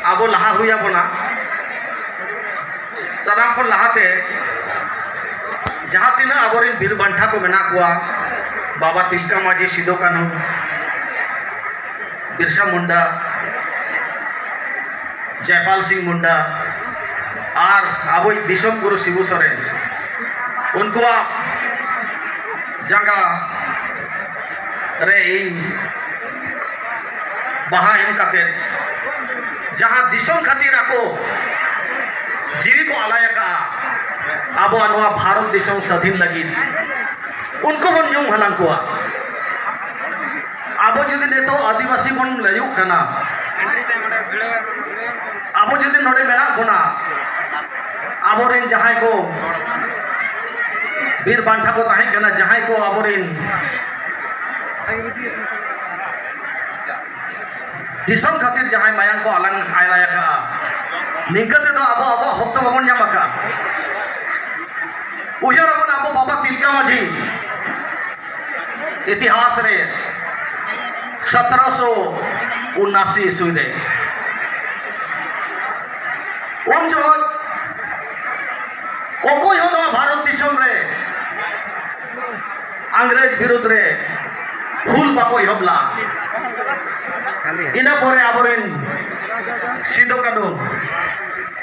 अब लहा हुई बना सनाम को लहाते जहाँ तीन अब बीर बांठा को मेना कुआ बाबा तिलका माझी सिदो कानू बिरसा मुंडा जयपाल सिंह मुंडा और अब दिसम गुरु शिबू सोरेन उनको जंगा रे बाहा एम काते जहाँ दिसम खातिर आको जीवी को आलायका अब भारत दिसम स्वाधीन लगी उनको बन ᱧᱩᱢ हलांग को अब जुदी नेतो आदिवासी बन लयुक कना अब जुदी नोडे मेना बना अब रेन जहां को बीर बांठा को ताहे कना जहां को अब रेन दिसम खातिर जहां मायांग को आलांग आयलायका निकते तो अब अब हक्त बाबन ᱧᱟᱢᱟका उजर अपन अब बाबा तिलका माझी इतिहास रे 1779 ईस्वी रे उन जो ओको हो भारत दिसम रे अंग्रेज विरुद्ध रे फूल बाको हबला इना परे आबरेन सिदो कानू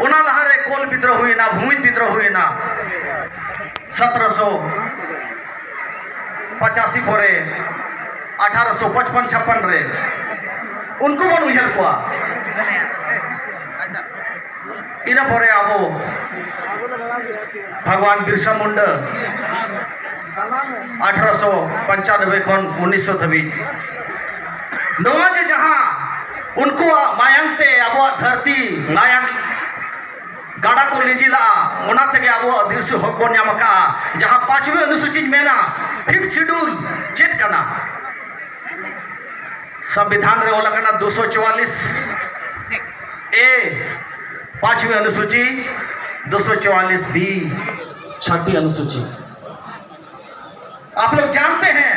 उना लहारे कोल विद्रोह हुई ना भूमि विद्रोह हुई ना 1785 परे 1855-56 रे उनको बन उजर को इना परे आबो भगवान बिरसा मुंडा 1895 खन 1923 नोआ जे जहां उनको मायांगते अब धरती मायांग गाड़ा को लीजिला अब आदिवासी हक बन ᱧᱟᱢᱟᱠᱟ जहां 5वीं अनुसूची मेना 5th शेड्यूल चेक करना संविधान रे ओला करना 244 ए 5वीं अनुसूची 244 बी 6वीं अनुसूची। आप लोग जानते हैं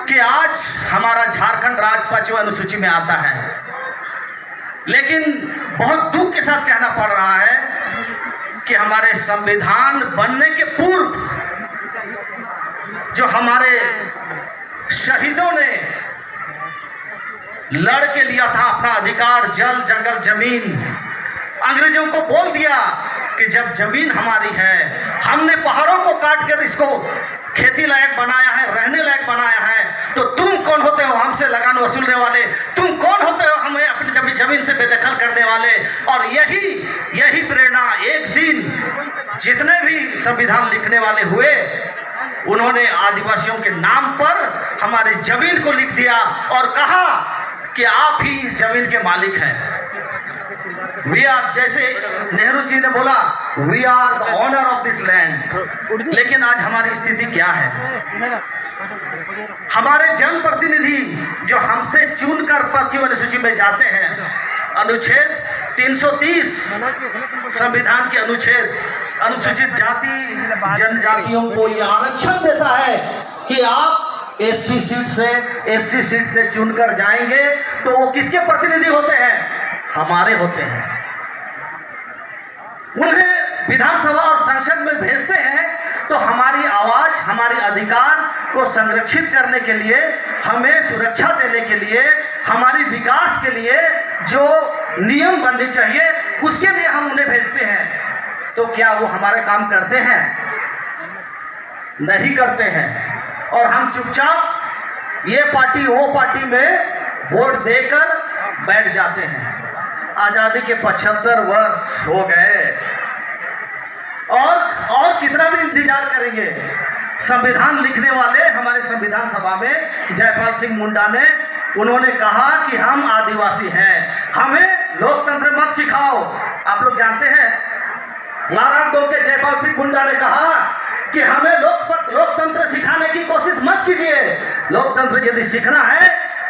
कि आज हमारा झारखंड राज्य 5वीं अनुसूची में आता है, लेकिन बहुत दुख के साथ कहना पड़ रहा है कि हमारे संविधान बनने के पूर्व जो हमारे शहीदों ने लड़ के लिया था अपना अधिकार जल जंगल जमीन, अंग्रेजों को बोल दिया कि जब जमीन हमारी है, हमने पहाड़ों को काट कर इसको खेती लायक बनाया है, रहने लायक बनाया है, तो तुम कौन होते हो हमसे लगान वसूलने वाले? तुम कौन होते हो हमें अपनी जमीन से बेदखल करने वाले? और यही प्रेरणा एक दिन जितने भी संविधान लिखने वाले हुए उन्होंने आदिवासियों के नाम पर हमारी जमीन को लिख दिया और कहा कि आप ही इस जमीन के मालिक हैं। वी आर, जैसे नेहरू जी ने बोला, we are the owner of this land. लेकिन आज हमारी स्थिति क्या है? हमारे जनप्रतिनिधि जो हमसे चुनकर 5वीं अनुसूची में जाते हैं, अनुच्छेद 330 संविधान के अनुसूचित जाति जनजातियों को यह आरक्षण देता है कि आप एससी सीट से चुनकर जाएंगे तो वो किसके प्रतिनिधि होते हैं? हमारे होते हैं। उन्हें विधानसभा और संसद में भेजते हैं तो हमारी आवाज, हमारी अधिकार को संरक्षित करने के लिए, हमें सुरक्षा देने के लिए, हमारी विकास के लिए जो नियम बनने चाहिए उसके लिए हम उन्हें भेजते हैं। तो क्या वो हमारे काम करते हैं? नहीं करते हैं। और हम चुपचाप ये पार्टी वो पार्टी में वोट देकर बैठ जाते हैं। आजादी के 75 वर्ष हो गए और कितना भी इंतजार करेंगे। संविधान लिखने वाले हमारे संविधान सभा में जयपाल सिंह मुंडा ने उन्होंने कहा कि हम आदिवासी हैं, हमें लोकतंत्र मत सिखाओ। आप लोग जानते हैं नारायण दो के जयपाल सिंह मुंडा ने कहा कि हमें लोकतंत्र सिखाने की कोशिश मत कीजिए। लोकतंत्र यदि सीखना है,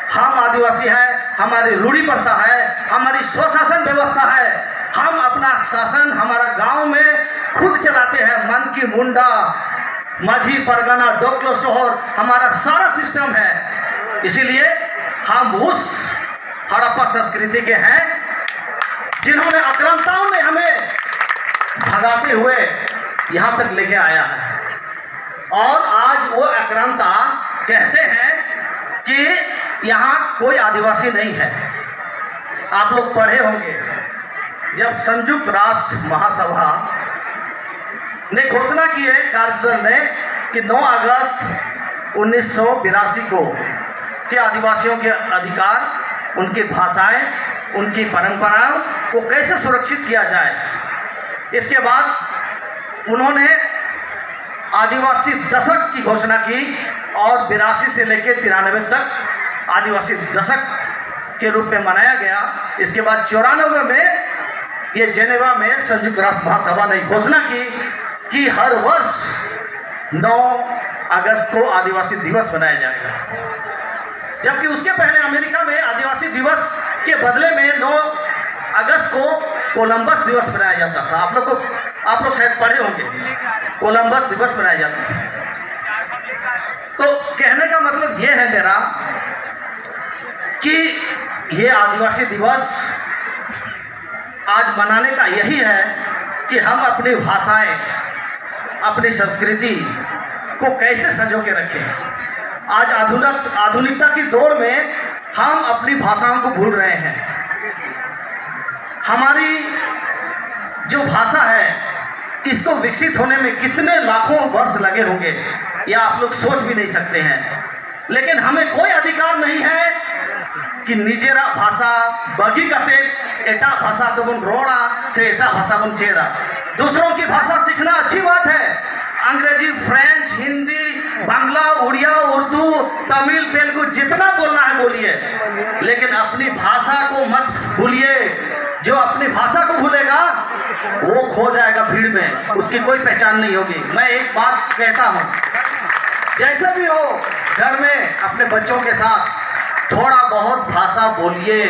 हम आदिवासी हैं, हमारी रूढ़ी पड़ता है, हमारी स्वशासन व्यवस्था है, हम अपना शासन हमारा गांव में खुद चलाते हैं। मन की मुंडा, माझी परगना, डोकलो शोहर, हमारा सारा सिस्टम है। इसीलिए हम उस हड़प्पा संस्कृति के हैं जिन्होंने आक्रांताओं ने हमें भगाते हुए यहाँ तक लेके आया है। और आज वो आक्रांता कहते हैं कि यहाँ कोई आदिवासी नहीं है। आप लोग पढ़े होंगे, जब संयुक्त राष्ट्र महासभा ने घोषणा की है कार्यदल ने कि 9 अगस्त 1982 को के आदिवासियों के अधिकार, उनकी भाषाएं, उनकी परंपराओं को कैसे सुरक्षित किया जाए। इसके बाद उन्होंने आदिवासी दशक की घोषणा की और 82 से लेकर 93 तक आदिवासी दशक के रूप में मनाया गया। इसके बाद 94 में ये जेनेवा में संयुक्त राष्ट्र महासभा ने घोषणा की कि हर वर्ष 9 अगस्त को आदिवासी दिवस मनाया जाएगा। जबकि उसके पहले अमेरिका में आदिवासी दिवस के बदले में 9 अगस्त को कोलंबस दिवस मनाया जाता था। आप लोग शायद पढ़े होंगे, कोलंबस दिवस मनाया जाता था। तो कहने का मतलब ये है मेरा कि ये आदिवासी दिवस आज मनाने का यही है कि हम अपनी भाषाएं, अपनी संस्कृति को कैसे संजो के रखें। आज आधुनिकता की दौर में हम अपनी भाषाओं को भूल रहे हैं। हमारी जो भाषा है इसको विकसित होने में कितने लाखों वर्ष लगे होंगे, या आप लोग सोच भी नहीं सकते हैं। लेकिन हमें कोई अधिकार नहीं है कि निजेरा भाषा बगी कते एटा भाषा तो बुन रोड़ा से एटा भाषा बुन चेड़ा। दूसरों की भाषा सीखना अच्छी बात है, अंग्रेजी, फ्रेंच, हिंदी, बांग्ला, उड़िया, उर्दू, तमिल, तेलुगु जितना बोलना है बोलिए, लेकिन अपनी भाषा को मत भूलिए। जो अपनी भाषा को भूलेगा वो खो जाएगा भीड़ में, उसकी कोई पहचान नहीं होगी। मैं एक बात कहता हूँ, जैसे भी हो घर में अपने बच्चों के साथ थोड़ा बहुत भाषा बोलिए।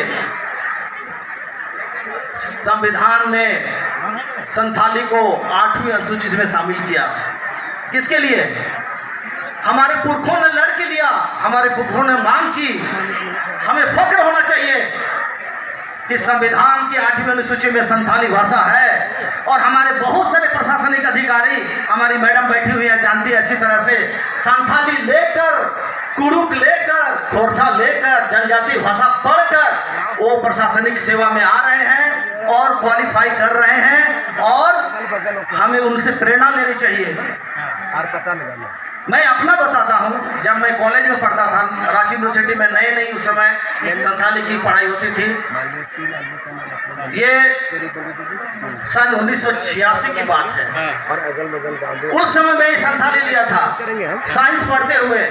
संविधान ने संथाली को 8वीं अनुसूची में शामिल किया। किसके लिए? हमारे पुरखों ने लड़ के लिया, हमारे पुरखों ने मांग की। हमें फक्र होना चाहिए कि संविधान की 8वीं अनुसूची में संथाली भाषा है। और हमारे बहुत सारे प्रशासनिक अधिकारी, हमारी मैडम बैठी हुई है, जानती है अच्छी तरह से, संथाली लेकर, कुड़ुक लेकर, खोरठा लेकर, जनजाति भाषा पढ़कर वो प्रशासनिक सेवा में आ रहे हैं और क्वालिफाई कर रहे हैं, और हमें उनसे प्रेरणा लेनी चाहिए। मैं अपना बताता हूँ, जब मैं कॉलेज में पढ़ता था रांची यूनिवर्सिटी में, नई उस समय संथाली की पढ़ाई होती थी। ये सन 1986 की बात है। उस समय मैं संथाली लिया था साइंस पढ़ते हुए,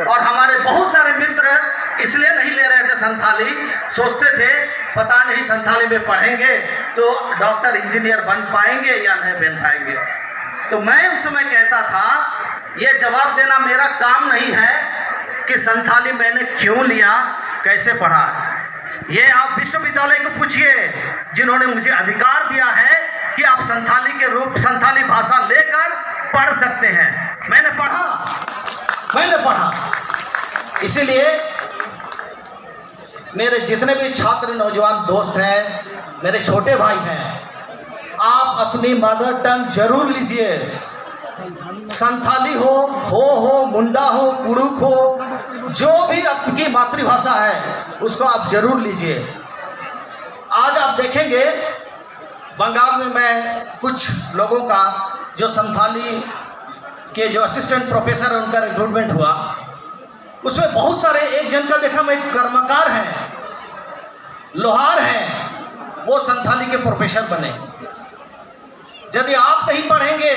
और हमारे बहुत सारे मित्र इसलिए नहीं ले रहे थे संथाली, सोचते थे पता नहीं संथाली में पढ़ेंगे तो डॉक्टर, इंजीनियर बन पाएंगे या नहीं बन पाएंगे। तो मैं उस समय कहता था ये जवाब देना मेरा काम नहीं है कि संथाली मैंने क्यों लिया, कैसे पढ़ा। ये आप विश्वविद्यालय को पूछिए जिन्होंने मुझे अधिकार दिया है कि आप संथाली के रूप, संथाली भाषा लेकर पढ़ सकते हैं। मैंने पढ़ा। इसीलिए मेरे जितने भी छात्र, नौजवान दोस्त हैं, मेरे छोटे भाई हैं, आप अपनी मदर टंग जरूर लीजिए। संथाली हो, मुंडा हो, कुड़ुक हो, जो भी आपकी मातृभाषा है उसको आप जरूर लीजिए। आज आप देखेंगे बंगाल में मैं कुछ लोगों का जो संथाली के जो असिस्टेंट प्रोफेसर है उनका रिक्रूटमेंट हुआ, उसमें बहुत सारे, एक जन का देखा मैं, कर्मकार हैं, लोहार हैं, वो संथाली के प्रोफेसर बने। यदि आप नहीं पढ़ेंगे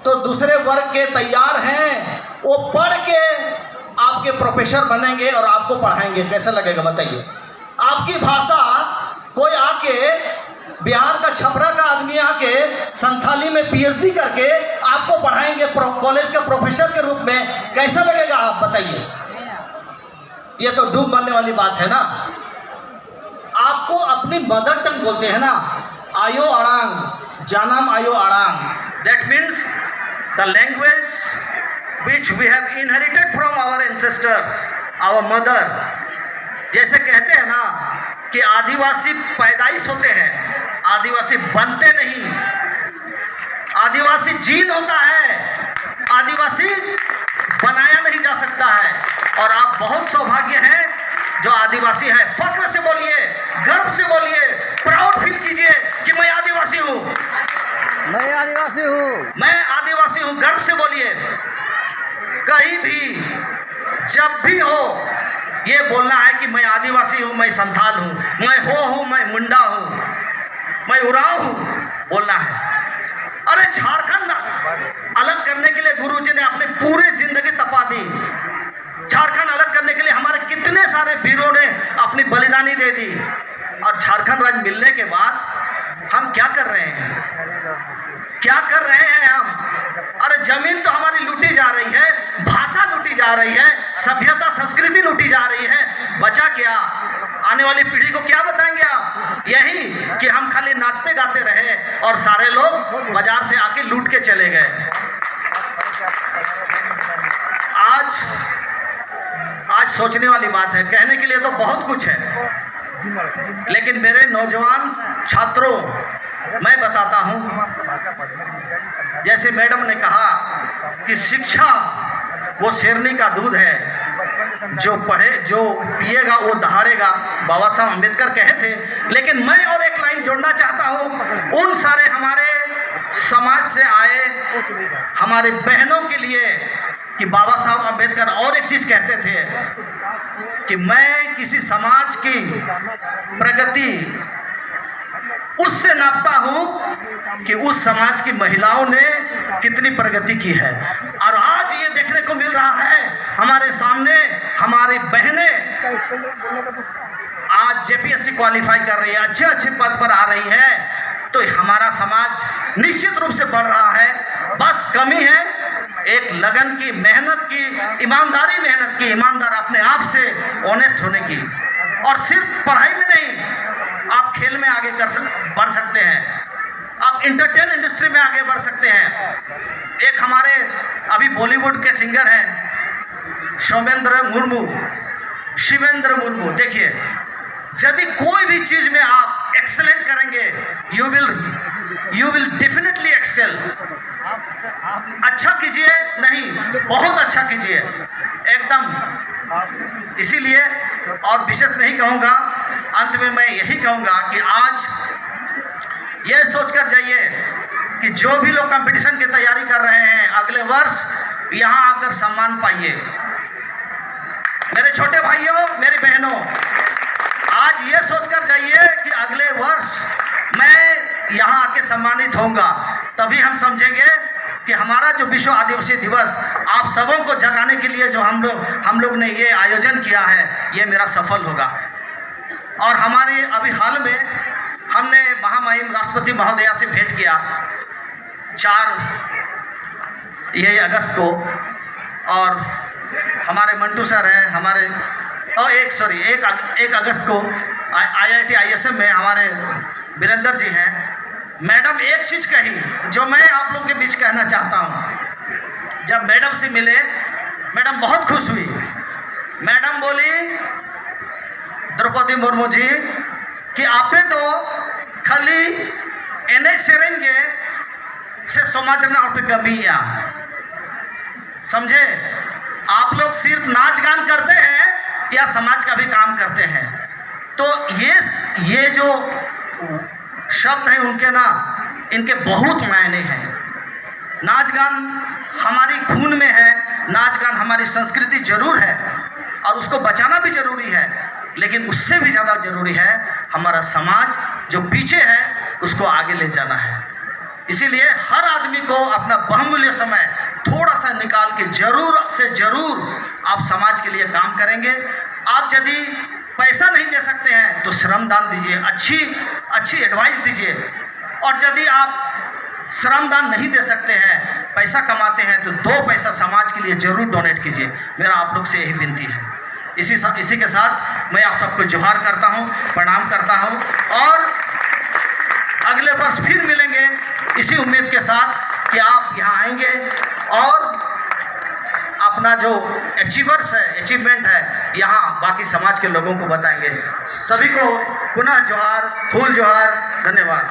तो दूसरे वर्ग के तैयार हैं, वो पढ़ के आपके प्रोफेसर बनेंगे और आपको पढ़ाएंगे। कैसा लगेगा बताइए? आपकी भाषा कोई आके, बिहार का छपरा का आदमी आके संथाली में पीएचडी करके आपको पढ़ाएंगे कॉलेज के प्रोफेसर के रूप में, कैसा लगेगा आप बताइए? ये तो डूब मरने वाली बात है ना। आपको अपनी मदर टंग बोलते हैं ना, आयो अड़ांग जानम आयो अड़ांग, that means the language which we have inherited from our ancestors, our mother। जैसे कहते हैं ना कि आदिवासी पैदाइश होते हैं, आदिवासी बनते नहीं। आदिवासी जीन होता है, आदिवासी बनाया नहीं जा सकता है। और आप बहुत सौभाग्य हैं जो आदिवासी हैं। फख्र से बोलिए, गर्व से बोलिए, प्राउड फील कीजिए कि मैं आदिवासी हूँ, मैं आदिवासी हूँ, मैं आदिवासी हूँ। गर्व से बोलिए। कहीं भी जब भी हो ये बोलना है कि मैं आदिवासी हूँ, मैं संथाल हूँ, मैं हो हूँ, मैं मुंडा हूँ, मैं उरांव हूँ, बोलना है। अरे झारखंड अलग करने के लिए गुरुजी ने अपनी पूरी जिंदगी तपा दी। झारखंड अलग करने के लिए हमारे कितने सारे वीरों ने अपनी बलिदानी दे दी। और झारखंड राज्य मिलने के बाद हम क्या कर रहे हैं, क्या कर रहे हैं हम? अरे जमीन तो हमारी लूटी जा रही है, भाषा लूटी जा रही है, सभ्यता संस्कृति लूटी जा रही है। बचा क्या? आने वाली पीढ़ी को क्या बताएंगे आप? यही कि हम खाली नाचते गाते रहे और सारे लोग बाजार से आके लूट के चले गए। आज सोचने वाली बात है। कहने के लिए तो बहुत कुछ है, लेकिन मेरे नौजवान छात्रों मैं बताता हूं, जैसे मैडम ने कहा कि शिक्षा वो शेरनी का दूध है, जो पढ़े जो पिएगा वो दहाड़ेगा, बाबा साहब अम्बेडकर कहे थे। लेकिन मैं और एक लाइन जोड़ना चाहता हूं उन सारे हमारे समाज से आए हमारे बहनों के लिए कि बाबा साहब अम्बेडकर और एक चीज कहते थे कि मैं किसी समाज की प्रगति उससे नापता हूं कि उस समाज की महिलाओं ने कितनी प्रगति की है। और आज ये देखने को मिल रहा है हमारे सामने, हमारी बहनें आज जेपीएससी क्वालिफाई कर रही है, अच्छे अच्छे पद पर आ रही है। तो हमारा समाज निश्चित रूप से बढ़ रहा है। बस कमी है एक लगन की, मेहनत की, ईमानदारी मेहनत की, ईमानदार अपने आप से ऑनेस्ट होने की। और सिर्फ पढ़ाई में नहीं, आप खेल में आगे बढ़ सकते हैं, आप इंटरटेन इंडस्ट्री में आगे बढ़ सकते हैं। एक हमारे अभी बॉलीवुड के सिंगर हैं शिवेंद्र मुर्मू। देखिए, यदि कोई भी चीज में आप एक्सेलेंट करेंगे, यू विल डेफिनेटली एक्सेल। अच्छा कीजिए, नहीं बहुत अच्छा कीजिए एकदम। इसीलिए और विशेष नहीं कहूँगा, अंत में मैं यही कहूँगा कि आज ये सोचकर जाइए कि जो भी लोग कंपटीशन की तैयारी कर रहे हैं अगले वर्ष यहाँ आकर सम्मान पाइए। मेरे छोटे भाइयों, मेरी बहनों, आज ये सोचकर जाइए कि अगले वर्ष मैं यहाँ आके सम्मानित होऊंगा। तभी हम समझेंगे कि हमारा जो विश्व आदिवासी दिवस आप सबों को जगाने के लिए जो हम लोग ने ये आयोजन किया है, ये मेरा सफल होगा। और हमारे अभी हाल में हमने महामहिम राष्ट्रपति महोदया से भेंट किया 4 अगस्त को। और हमारे मंटू सर हैं, हमारे 1 अगस्त को IIT ISM में हमारे वीरेंद्र जी हैं। मैडम एक चीज़ कही जो मैं आप लोग के बीच कहना चाहता हूँ। जब मैडम से मिले, मैडम बहुत खुश हुई। मैडम बोली, द्रौपदी मुर्मू जी कि आपे तो खाली एने सेरेंगे से समाज ना पे कमी या समझे, आप लोग सिर्फ नाच गान करते हैं या समाज का भी काम करते हैं। तो ये जो शब्द हैं उनके ना, इनके बहुत मायने हैं। नाच गान हमारी खून में है, नाच गान हमारी संस्कृति जरूर है और उसको बचाना भी जरूरी है, लेकिन उससे भी ज़्यादा जरूरी है हमारा समाज जो पीछे है उसको आगे ले जाना है। इसीलिए हर आदमी को अपना बहुमूल्य समय थोड़ा सा निकाल के जरूर से जरूर आप समाज के लिए काम करेंगे। आप यदि पैसा नहीं दे सकते हैं तो श्रमदान दीजिए, अच्छी एडवाइस दीजिए। और यदि आप श्रमदान नहीं दे सकते हैं, पैसा कमाते हैं, तो 2 पैसा समाज के लिए जरूर डोनेट कीजिए। मेरा आप लोग से यही विनती है। इसी के साथ मैं आप सबको जोहार करता हूं, प्रणाम करता हूं और अगले वर्ष फिर मिलेंगे इसी उम्मीद के साथ कि आप यहाँ आएंगे और अपना जो अचीवमेंट है यहाँ बाकी समाज के लोगों को बताएंगे। सभी को पुनः जोहार, फूल जोहार, धन्यवाद।